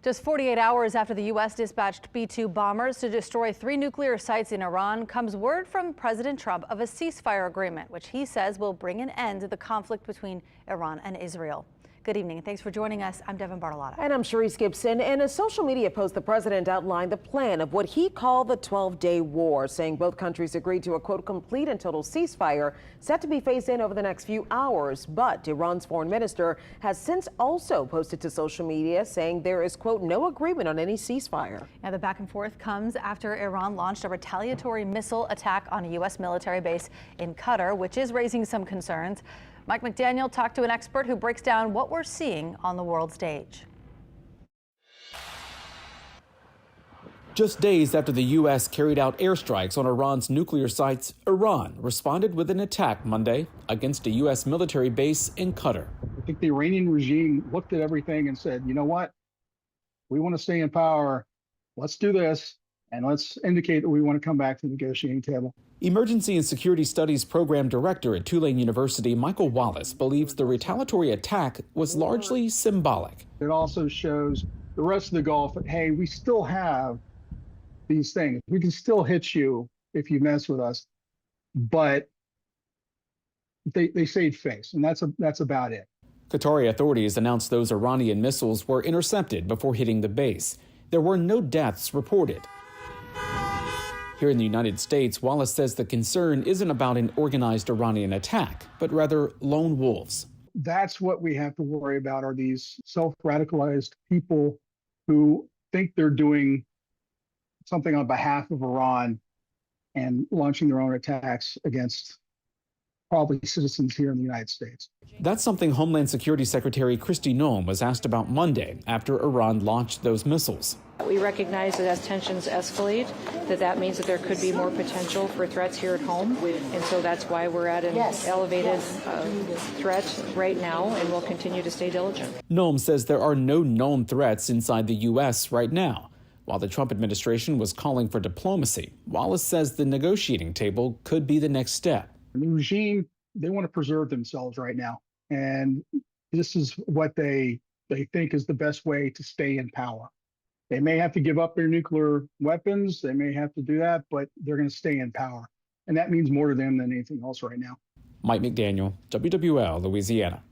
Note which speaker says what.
Speaker 1: Just 48 hours after the U.S. dispatched B-2 bombers to destroy 3 nuclear sites in Iran comes word from President Trump of a ceasefire agreement, which he says will bring an end to the conflict between Iran and Israel. Good evening and thanks for joining us. I'm Devin Bartolotta.
Speaker 2: And I'm Sharice Gibson. In a social media post, the president outlined the plan of what he called the 12-day war, saying both countries agreed to a, quote, complete and total ceasefire set to be phased in over the next few hours. But Iran's foreign minister has since also posted to social media saying there is, quote, no agreement on any ceasefire.
Speaker 1: Now, the back and forth comes after Iran launched a retaliatory missile attack on a U.S. military base in Qatar, which is raising some concerns. Mike McDaniel talked to an expert who breaks down what we're seeing on the world stage.
Speaker 3: Just days after the U.S. carried out airstrikes on Iran's nuclear sites, Iran responded with an attack Monday against a U.S. military base in Qatar.
Speaker 4: I think the Iranian regime looked at everything and said, you know what? We want to stay in power. Let's do this. And let's indicate that we want to come back to the negotiating table.
Speaker 3: Emergency and Security Studies Program Director at Tulane University, Michael Wallace, believes the retaliatory attack was largely symbolic.
Speaker 4: It also shows the rest of the Gulf that, hey, we still have these things. We can still hit you if you mess with us. But they saved face, and that's about it.
Speaker 3: Qatari authorities announced those Iranian missiles were intercepted before hitting the base. There were no deaths reported. Here in the United States, Wallace says the concern isn't about an organized Iranian attack, but rather lone wolves.
Speaker 4: That's what we have to worry about, are these self-radicalized people who think they're doing something on behalf of Iran and launching their own attacks against probably citizens here in the United States.
Speaker 3: That's something Homeland Security Secretary Kristi Noem was asked about Monday after Iran launched those missiles.
Speaker 5: We recognize that as tensions escalate, that means that there could be more potential for threats here at home. And so that's why we're at an elevated threat right now, and we'll continue to stay diligent.
Speaker 3: Noem says there are no known threats inside the U.S. right now. While the Trump administration was calling for diplomacy, Wallace says the negotiating table could be the next step.
Speaker 4: The regime, they want to preserve themselves right now. And this is what they think is the best way to stay in power. They may have to give up their nuclear weapons. They may have to do that, but they're going to stay in power. And that means more to them than anything else right now.
Speaker 3: Mike McDaniel, WWL, Louisiana.